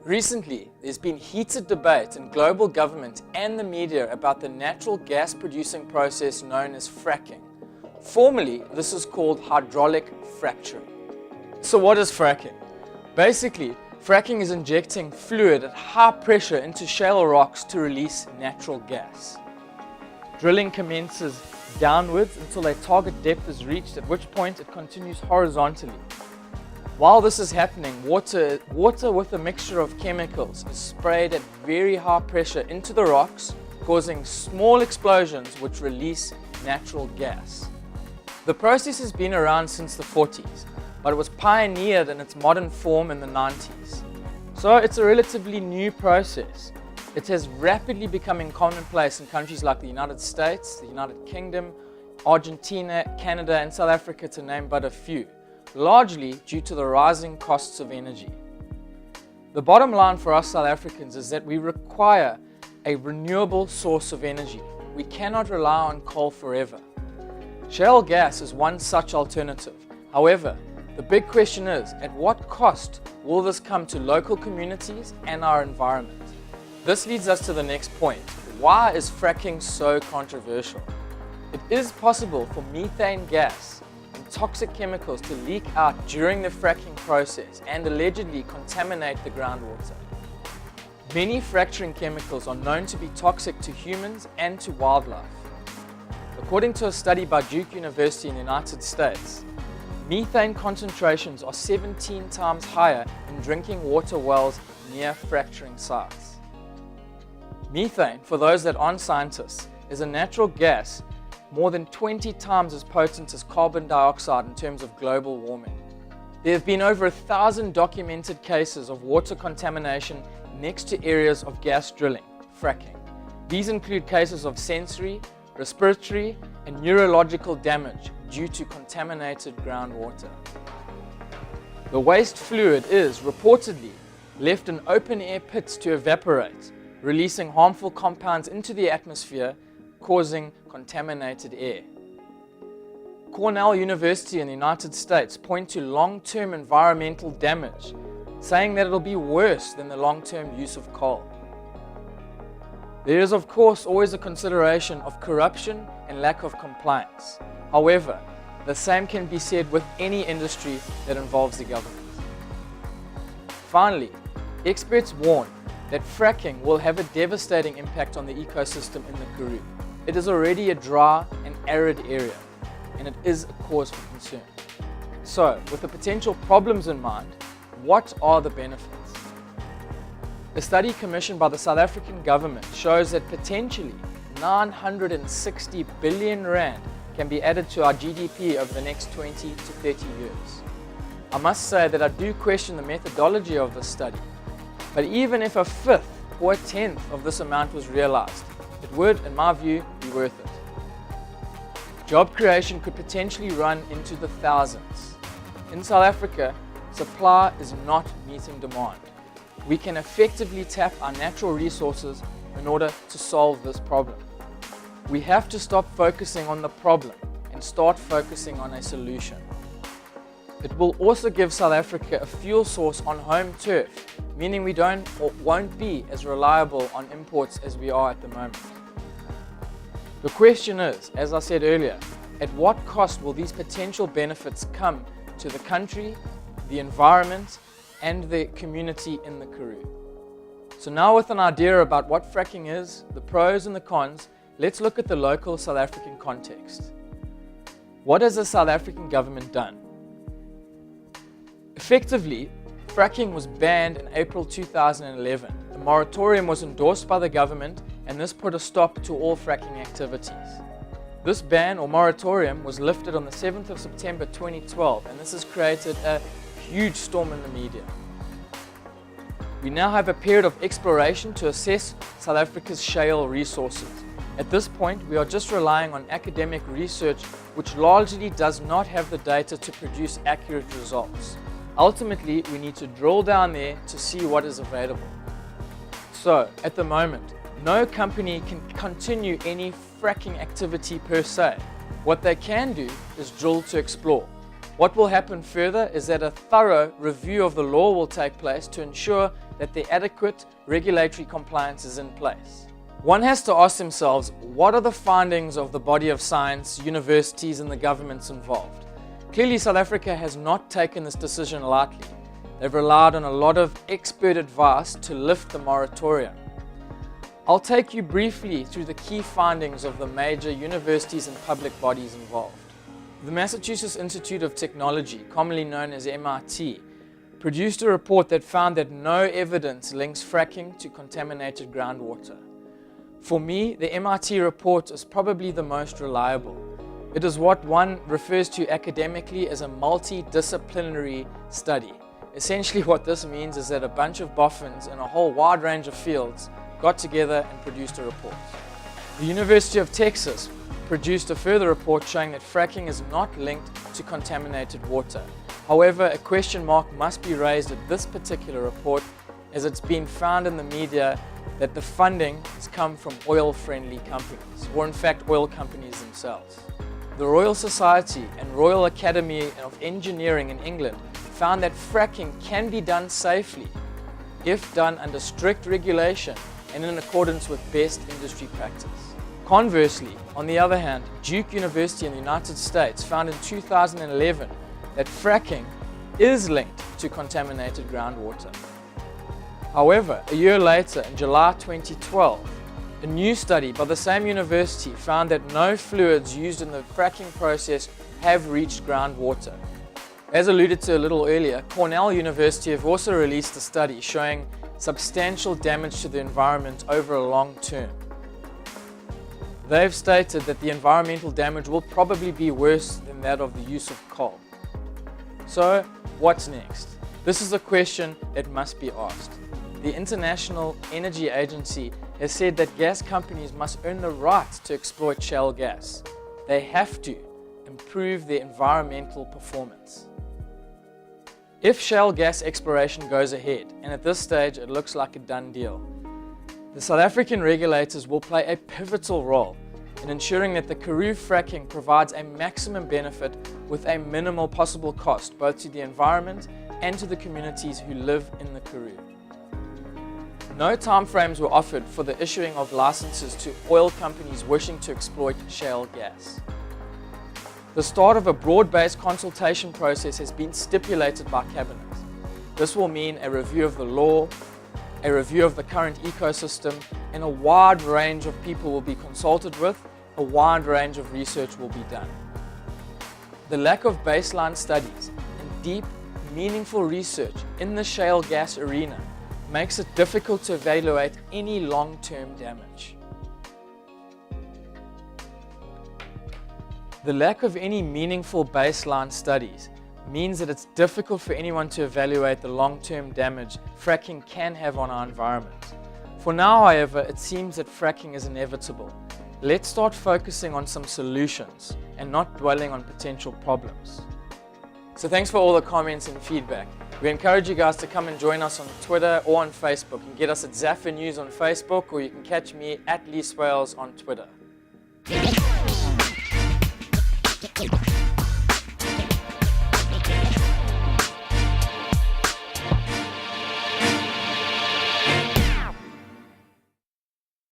Recently, there's been heated debate in global government and the media about the natural gas producing process known as fracking. Formerly, this is called hydraulic fracturing. So what is fracking? Basically, fracking is injecting fluid at high pressure into shale rocks to release natural gas. Drilling commences downwards until a target depth is reached, at which point it continues horizontally. While this is happening, water with a mixture of chemicals is sprayed at very high pressure into the rocks, causing small explosions which release natural gas. The process has been around since the 40s, but it was pioneered in its modern form in the 90s. So it's a relatively new process. It has rapidly becoming commonplace in countries like the United States, the United Kingdom, Argentina, Canada, and South Africa, to name but a few, largely due to the rising costs of energy. The bottom line for us South Africans is that we require a renewable source of energy. We cannot rely on coal forever. Shale gas is one such alternative. However, the big question is, at what cost will this come to local communities and our environment? This leads us to the next point. Why is fracking so controversial? It is possible for methane gas and toxic chemicals to leak out during the fracking process and allegedly contaminate the groundwater. Many fracturing chemicals are known to be toxic to humans and to wildlife. According to a study by Duke University in the United States, methane concentrations are 17 times higher in drinking water wells near fracturing sites. Methane, for those that aren't scientists, is a natural gas more than 20 times as potent as carbon dioxide in terms of global warming. There have been over 1,000 documented cases of water contamination next to areas of gas drilling, fracking. These include cases of sensory, respiratory, and neurological damage due to contaminated groundwater. The waste fluid is reportedly left in open-air pits to evaporate, releasing harmful compounds into the atmosphere, causing contaminated air. Cornell University in the United States point to long-term environmental damage, saying that it'll be worse than the long-term use of coal. There is, of course, always a consideration of corruption and lack of compliance. However, the same can be said with any industry that involves the government. Finally, experts warn that fracking will have a devastating impact on the ecosystem in the Karoo. It is already a dry and arid area, and it is a cause for concern. So, with the potential problems in mind, what are the benefits? A study commissioned by the South African government shows that potentially 960 billion rand can be added to our GDP over the next 20 to 30 years. I must say that I do question the methodology of this study, but even if a fifth or a tenth of this amount was realized, it would, in my view, be worth it. Job creation could potentially run into the thousands. In South Africa, supply is not meeting demand. We can effectively tap our natural resources in order to solve this problem. We have to stop focusing on the problem and start focusing on a solution. It will also give South Africa a fuel source on home turf, meaning we don't or won't be as reliable on imports as we are at the moment. The question is, as I said earlier, at what cost will these potential benefits come to the country, the environment, and the community in the Karoo? So now, with an idea about what fracking is, the pros and the cons, let's look at the local South African context. What has the South African government done? Effectively, fracking was banned in April 2011. A moratorium was endorsed by the government, and this put a stop to all fracking activities. This ban or moratorium was lifted on the 7th of September 2012, and this has created a huge storm in the media. We now have a period of exploration to assess South Africa's shale resources. At this point, we are just relying on academic research, which largely does not have the data to produce accurate results. Ultimately, we need to drill down there to see what is available. So, at the moment, no company can continue any fracking activity per se. What they can do is drill to explore. What will happen further is that a thorough review of the law will take place to ensure that the adequate regulatory compliance is in place. One has to ask themselves, what are the findings of the body of science, universities, and the governments involved? Clearly, South Africa has not taken this decision lightly. They've relied on a lot of expert advice to lift the moratorium. I'll take you briefly through the key findings of the major universities and public bodies involved. The Massachusetts Institute of Technology, commonly known as MIT, produced a report that found that no evidence links fracking to contaminated groundwater. For me, the MIT report is probably the most reliable. It is what one refers to academically as a multidisciplinary study. Essentially what this means is that a bunch of boffins in a whole wide range of fields got together and produced a report. The University of Texas produced a further report showing that fracking is not linked to contaminated water. However, a question mark must be raised at this particular report, as it's been found in the media that the funding has come from oil-friendly companies, or in fact oil companies themselves. The Royal Society and Royal Academy of Engineering in England found that fracking can be done safely if done under strict regulation and in accordance with best industry practice. Conversely, on the other hand, Duke University in the United States found in 2011 that fracking is linked to contaminated groundwater. However, a year later, in July 2012, a new study by the same university found that no fluids used in the fracking process have reached groundwater. As alluded to a little earlier, Cornell University have also released a study showing substantial damage to the environment over a long term. They've stated that the environmental damage will probably be worse than that of the use of coal. So, what's next? This is a question that must be asked. The International Energy Agency has said that gas companies must earn the right to exploit shale gas. They have to improve their environmental performance. If shale gas exploration goes ahead, and at this stage it looks like a done deal, the South African regulators will play a pivotal role in ensuring that the Karoo fracking provides a maximum benefit with a minimal possible cost both to the environment and to the communities who live in the Karoo. No timeframes were offered for the issuing of licenses to oil companies wishing to exploit shale gas. The start of a broad-based consultation process has been stipulated by Cabinet. This will mean a review of the law, a review of the current ecosystem, and a wide range of people will be consulted with, a wide range of research will be done. The lack of baseline studies and deep, meaningful research in the shale gas arena makes it difficult to evaluate any long-term damage. The lack of any meaningful baseline studies means that it's difficult for anyone to evaluate the long-term damage fracking can have on our environment. For now, however, it seems that fracking is inevitable. Let's start focusing on some solutions and not dwelling on potential problems. So thanks for all the comments and feedback. We encourage you guys to come and join us on Twitter or on Facebook. You can get us at Zaffer News on Facebook, or you can catch me at Lee Swales on Twitter.